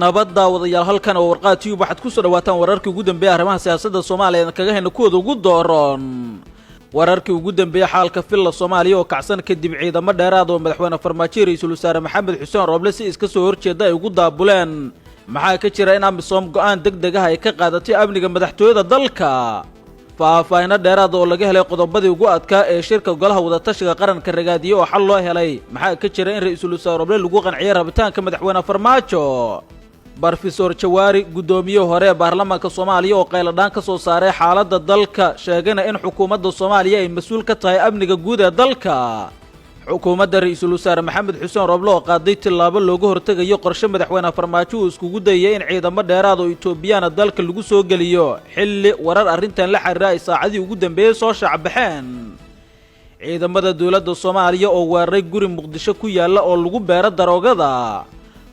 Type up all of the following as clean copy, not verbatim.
nabadda wadayaal halkan oo warqaadkii waxaad ku soo dhawaataan wararkii ugu dambeeyay arrimaha siyaasadda Soomaaliya kaga hayna kuwada ugu dooran wararkii ugu dambeeyay xaalka filla Soomaaliya oo kacsan kadib ciidamo dheeraad oo madaxweyne farmaajo ra'iisul wasaare Maxamed Xuseen Roble si iska soo horjeeda ay ugu daabuleen maxaa ka jira in amisom go'aan degdeg ah ay ka qaadatay amniga madaxtooyada dalka faahfaahin dheeraad oo laga helay qodobadii ugu adkaa ee shirka golaha wadatashiga qaranka ragaadiyo oo xal loo helay maxaa ka jira in ra'iisul wasaare Roble lagu qanciyay rabitaanka madaxweyne farmaajo Professor Jawaari gudoomiye hore baarlamaanka Soomaaliya oo qayladaan ka soo saaray xaaladda dalka sheegayna in xukuumadda Soomaaliya ay mas'uul ka tahay amniga guud ee dalka xukuumadda ra'iisul wasaare Maxamed Xuseen Roble oo qaaday tilaabo looga hortagayo qorshe madaxweyne farmaajo uu iskugu dayay in ciidamo dheeraad oo Itoobiyaan dalka lagu soo geliyo xilli warar arrintan la xiriira ay saacadii ugu dambeeyay soo shacbaxeen ciidamada dawladda Soomaaliya oo weeraray guri Muqdisho ku yaala oo lagu beero daroogada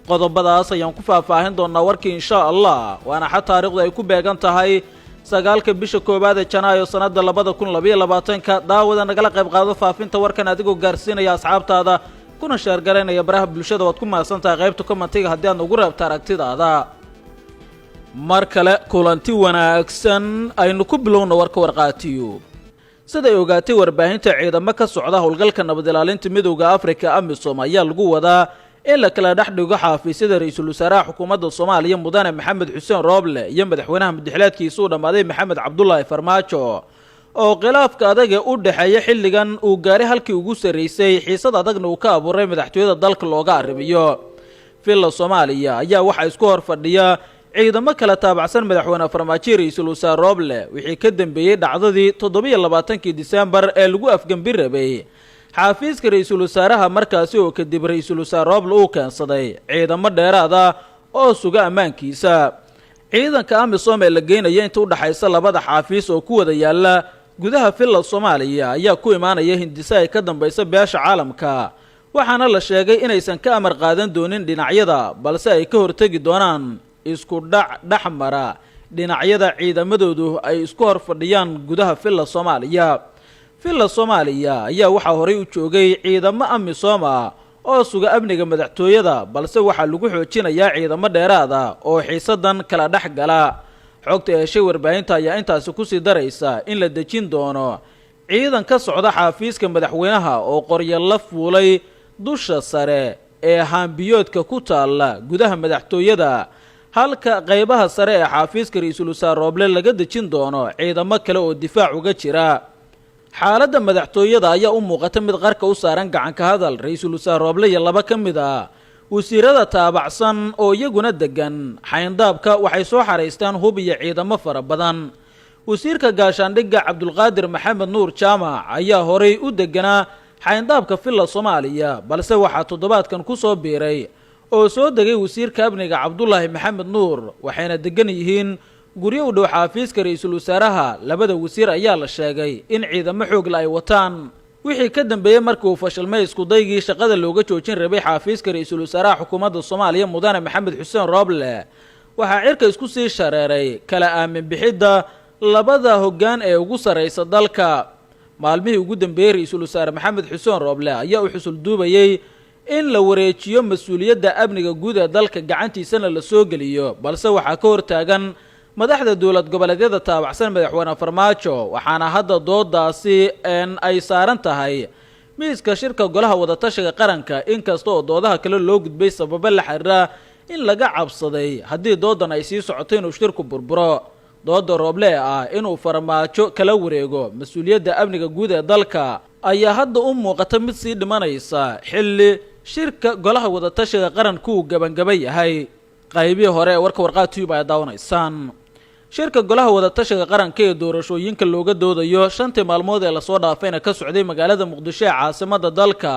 qodobadaas ayaan ku faahfaahin doonaa warkii insha Allah waana xataa taariikhdu ay ku beegan tahay 9 bisha koobaad ee Janaayo sanada 2022 daawada nagala qayb qaado faafinta warkan adigoo gaarsiinaya asxaabtaada kuna share gareynaya baraha bulshada waad ku maasantahay qaybta commentiga haddii aad ugu raabto aragtidaada mar kale kulanti wanaagsan aynu ku bilowno warka warqaatiyo sida ay ogaatay warbaahinta ciidamo ka socda howlgalka nabad ilaalinta midowga Afrika AMISOM ayaa lagu wadaa in la kala dhaxdhigo xafiisyada ra'iisul wasaaraha xukuumadda Soomaaliya mudane Maxamed Xuseen Roble iyo madaxweynaha madaxweynaadkiisa u dhamaaday Maxamed Cabdullaahi Farmaajo oo khilaafka adag u dhaxeeya xilligan uu gaaray halkii ugu sareysay xiisad adagna uu ka abuuray madaxtooyada dalka looga arrimiyo filla Soomaaliya ayaa waxa isku hor fadhiya ciidamo kala taabacsan madaxweyne Farmaajo ra'iisul wasaare Roble wixii ka dambeeyay dhacdadii 27 Diseembar ee lagu afgambirabay xafiiska ra'iisul wasaaraha markaasi oo kadib ra'iisul wasaare Roble uu keensaday ciidamo dheeraad ah oo suga amaankiisa ciidanka AMISOM ee la geenayay inta u dhaxaysa labada xafiis oo ku wada yaala gudaha filla Soomaaliya ayaa ku imaanaya hindisa ay ka dambaysa beesha caalamka waxaana la sheegay inaysan ka amar qaadan doonin dhinacyada balse ay ka hortagi doonaan isku dhaxmara dhinacyada ciidamadoodu ay isku hor fadhiyaan gudaha filla Soomaaliya filla Soomaaliya ayaa waxa horay u joogay ciidamo AMISOM oo suga amniga madaxtooyada balse waxa lagu xoojinayaa ciidamo dheeraad ah oo xiisadan kala dhaxgala xogta ee shay warbaahinta ayaa intaas ku sii daraysa in la dejin doono ciidan ka socda xafiiska madaxweynaha oo qoryo la fuulay dusha sare ee haambiyoodka ku taala gudaha madaxtooyada halka qaybaha sare ee xafiiska ra'iisul wasaare Roble laga dejin doono ciidamo kale oo difaac uga jira xaaladda madaxtooyada ayaa u muuqata mid qarka u saaran gacan ka hadal ra'iisul wasaare Roble iyo laba ka mid ah wasiirada taabacsan oo iyaguna degan xayndaabka waxay soo xareystaan hub iyo ciidamo fara badan wasiirka gaashaandhigga Cabdulqaadir Maxamed Nuur Jaamac ayaa horay u deganaa xayndaabka filla Soomaaliya balse waxaa toddobaadkan ku soo biiray oo soo degay wasiirka amniga Cabdullaahi Maxamed Nuur waxayna degan yihiin guriga u dhow xafiiska ra'iisul wasaaraha labada wasiir ayaa la sheegay in ciidamo xoog la ay wataan wixii ka dambeeyay markii uu fashilmay isku daygii shaqada looga joojin rabay xafiiska ra'iisul wasaaraha xukuumadda Soomaaliya mudane Maxamed Xuseen Roble waxa cirka isku sii shareeray kala aamin bixidda labada hoggaan ee ugu sareysa dalka maalmihii ugu dambeeyay ra'iisul wasaare Maxamed Xuseen Roble ayaa u xusul duubayay in la wareejiyo mas'uuliyadda amniga guud ee dalka gacantiisana la soo geliyo balse waxa ka hortaagan madaxda dawlad goboleedyada taabacsan madaxweyne Farmaajo waxaana hadda doodaasi ay saaran tahay miiska shirka golaha wadatashiga qaranka inkastoo doodaha kale loo gudbay sabab la xiriira in laga cabsaday haddii doodan ay sii socoto inuu shirku burburo dooda Roble inuu Farmaajo kala wareego mas'uuliyadda amniga guud ee dalka ayaa hadda u muuqata mid sii dhimanaysa xilli shirka golaha wadatashiga qaranku uu gabangabay yahay qaybii hore warka warqaatiyo ay daawanaysaan shirka golaha wadatashiga qaranka ee doorashooyinka looga doodayo 5 maalmood ee la soo dhaafayna ka socday magaalada Muqdisho ee caasimadda dalka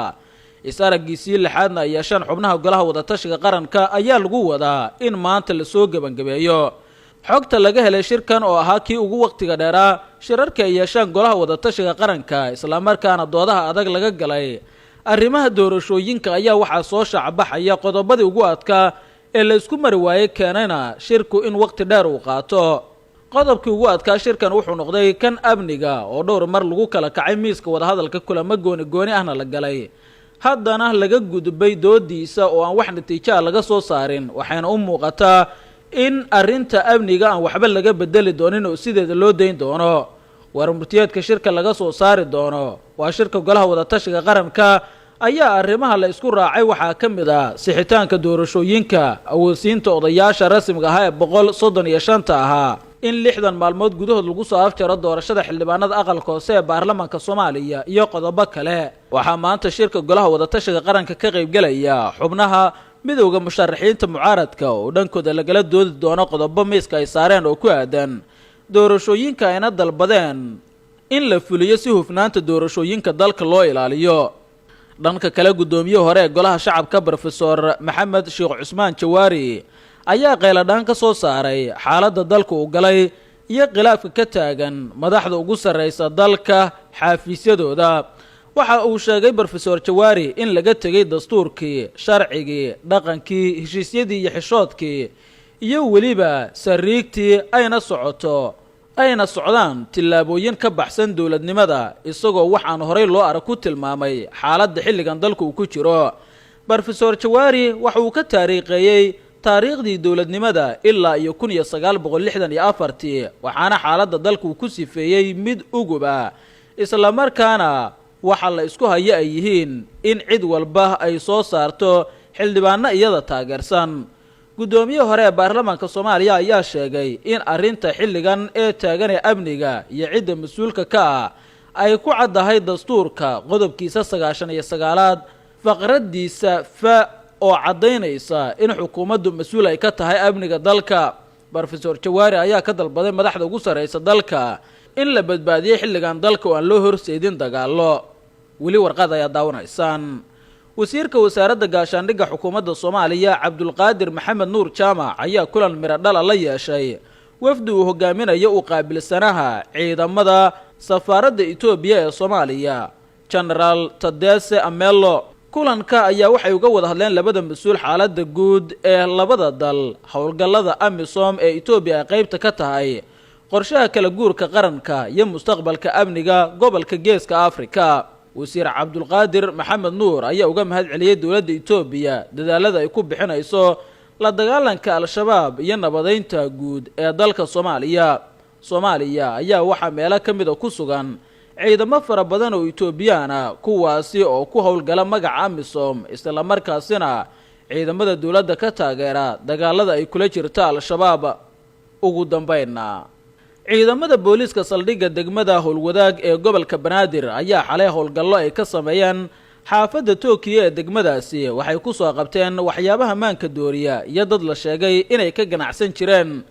isaragiisii lixaadna ayaa 5 xubnaha golaha wadatashiga qaranka ayaa lagu wadaa in maanta la soo gabangabeeyo xogta laga helay shirkan oo ahaa kii ugu waqtiga dheeraa shirarka ay yeeshaan golaha wadatashiga qaranka isla markaana doodaha adag laga galay arrimaha doorashooyinka ayaa waxa soo shacbaxaya qodobadii ugu adkaa ee la isku mari waayay keenayna shirku in waqti dheer uu qaato qodobkii ugu adkaa shirkan wuxuu noqday kan amniga oo dhowr mar lagu kala kacay miiska wada hadalka kulamo gooni ahna la galay haddana laga gudbay doodiisa oo aan wax natiijo laga soo saarin, waxayna u muuqataa in arrinta amniga aan waxba laga bedeli doonin oo sideeda loo dayn doono. warmurtiyeedka shirka laga soo saari doono waa shirka golaha wadatashiga qaranka ayaa arrimaha la isku raacay waxaa ka mid ah sixitaanka doorashooyinka, awoodsiinta odayaasha rasmiga ah ee 135 ahaa, in 60 maalmood gudahood lagu soo afjaro doorashada xildhibaanada aqalka hoose ee baarlamaanka Soomaaliya iyo qodobo kale. waxaa maanta shirka golaha wadatashiga qaranka ka qaybgalaya xubnaha midowga musharaxiinta mucaaradka oo dhankooda lagala doodi doono qodobo miiska ay saareen oo ku aadan doorashooyinka ayna dalbadeen in la fuliyo si hufnaanta doorashooyinka dalka loo ilaaliyo. dhanka kale gudoomiye hore ee golaha shacabka Professor Maxamed Sheekh Cusmaan Jawaari ayaa qeyladhaan ka soo saaray xaaladda dalka uu galay iyo khilaafka ka taagan madaxda ugu sarreysa dalka xafiisyadooda. waxa uu sheegay Professor Jawaari in laga tegay dastuurkii, sharcigii, dhaqankii, heshiisyadii iyo xishoodkii iyo weliba sariigtii ayna socdaan tillaabooyin ka baxsan dowladnimada, isagoo waxaan horey loo arag ku tilmaamay xaaladda xilligan dalka uu ku jiro. Professor Jawaari waxa uu ka taariikheeyey taariikhdii dowladnimada ilaa iyo 1964 waxaana xaaladda dalka uu ku sifeeyey mid uguba, isla markaana waxa la isku hayo ay yihiin in cid walba ay soo saarto xildhibaano iyada taageersan. gudoomiye hore ee baarlamaanka Soomaaliya ayaa sheegay in arrinta xilligan ee taagan ee amniga iyo cidda mas'uulka ka ah ay ku caddahay dastuurka qodobkiisa 99aad faqradiisa fa oo caddaynaysa in xukuumaddu mas'uul ay ka tahay amniga dalka. Professor Jawaari ayaa ka dalbaday madaxda ugu sarreysa dalka in la badbaadiyo xilligan dalka oo aan loo horseedin dagaallo. weli warqad ayaa daawanaysaan. wasiirka wasaaradda gaashaandhigga xukuumadda Soomaaliya Cabdulqaadir Maxamed Nuur Jaamac ayaa kulan miro dhala la yeeshay wafdi uu hogaaminayo u qaabilsanaha ciidamada safaaradda Itoobiya ee Soomaaliya General Tadesse Amello. kulanka ayaa waxay uga wada hadleen labada mas'uul xaaladda guud ee labada dal, howlgallada AMISOM ee Itoobiya ay qaybta ka tahay, qorshaha kala guurka qaranka iyo mustaqbalka amniga gobolka Geeska Afrika. wasiir Cabdulqaadir Maxamed Nuur ayaa uga mahad celiyay dowladda Itoobiya dadaalada ay ku bixinayso la dagaalanka al-shabaab iyo nabadeynta guud ee dalka Soomaaliya ayaa waxa meelo ka mid ah ku sugan ciidamo fara badan oo Itoobiyaan ah kuwaasi oo ku howlgala magaca AMISOM, isla markaasina ciidamada dowladda ka taageera dagaalada ay kula jirto al-shabaab. ugu dambeynna ciidamada booliiska saldhigga degmada Howlwadaag ee gobolka Banaadir ayaa xalay howlgallo ay ka sameeyeen xaafadda Tookiyo ee degmadaasi waxay ku soo qabteen waxyaabaha maanka dooriya iyo dad la sheegay inay ka ganacsan jireen.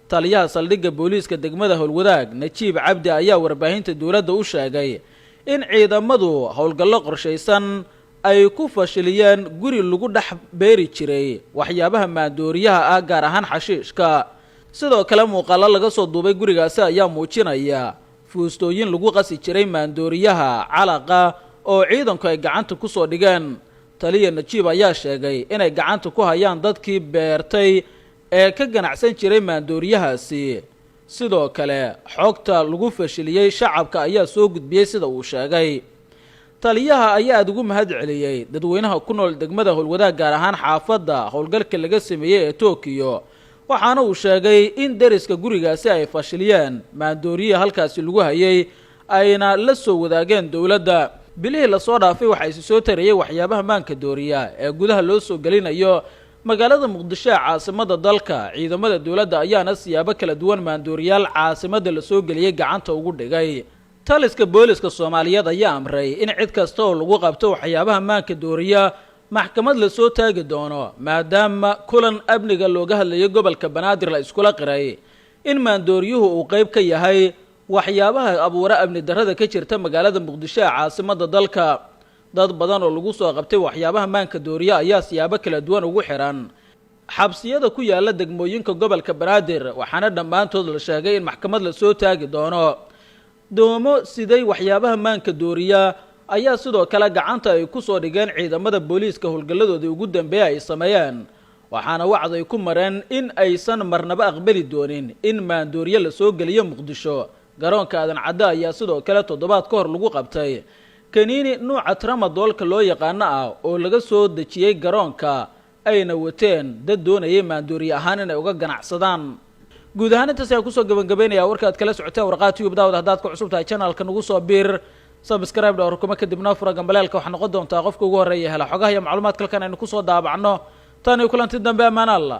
taliyaha saldhigga booliiska degmada Howlwadaag Najiib Cabdi ayaa warbaahinta dowladda u sheegay in ciidamadu howlgallo qorshaysan ay ku fashiliyeen guri lagu dhex beeri jiray waxyaabaha maandooriyaha ah gaar ahaan xashiishka. sidoo kale muuqaalo laga soo duubay gurigaasi ayaa muujinaya fuustooyin lagu qasi jiray maandooriyaha calaqa oo ciidanku ay gacanta ku soo dhigeen. taliya Najiib ayaa sheegay inay gacanta ku hayaan dadkii beertay ee ka ganacsan jiray maandooriyahaasi. sidoo kale xogta lagu fashiliyey shacabka ayaa soo gudbiyey sida uu sheegay. taliyaha ayaa aad ugu mahad celiyey dadweynaha ku nool degmada Howlwadaag gaar ahaan xaafadda howlgalka laga sameeyey ee Tookiyo, waxaana uu sheegay in deriska gurigaasi ay fashiliyeen maandooriye halkaasi lagu hayay ayna la soo wadaageen dowladda. bilihii la soo dhaafay waxa ay soo tarayay waxyaabaha maanka dooriya ee gudaha loo soo gelinayo magaalada Muqdisho ee caasimadda dalka. ciidamada dowladda ayaana siyaabo kala duwan maandooriyaal caasimadda la soo geliyay gacanta ugu dhigay. taliska booliiska Soomaaliyeed ayaa amray in cid kasta oo lagu qabto waxyaabaha maanka dooriya maxkamad la soo taagi doono, maadaama kulan amniga looga hadlayo gobolka Banaadir la iskula qiray in maandooriyuhu uu qayb ka yahay waxyaabaha abuura amni darrada ka jirta magaalada Muqdisho ee caasimadda dalka. dad badan oo lagu soo qabtay waxyaabaha maanka dooriya ayaa siyaabo kala duwan ugu xiran xabsiyada ku yaala degmooyinka gobolka Banaadir, waxaana dhammaantood la sheegay in maxkamad la soo taagi doono. doomo siday waxyaabaha maanka dooriya ayaa sidoo kale gacanta ay ku soo dhigeen ciidamada booliiska howlgalladoodii ugu dambeeyay ay sameeyeen, waxaana wacd ay ku mareen in aysan marnaba aqbali doonin in maandooriye la soo geliyo Muqdisho. garoonka Aadan Cadde ayaa sidoo kale toddobaad ka hor lagu qabtay kaniini nuuca tramadolka loo yaqaano ah oo laga soo dejiyey garoonka ayna wateen dad doonayay maandooriye ahaan inay uga ganacsadaan. guud ahaan intaas ayaa kusoo gabagabeynaya warkaad kala socoteen warqaad tube daawad haddaad ku cusub tahay channelka nagu soo biir subscribe dhawr kuma kadibna fura gambaleelka waxaa noqon doontaa qofka ugu horeeya hela xogaha iyo macluumaadka halkan aynu kusoo daabacno tan iyo kulanti dambe amaan Allah.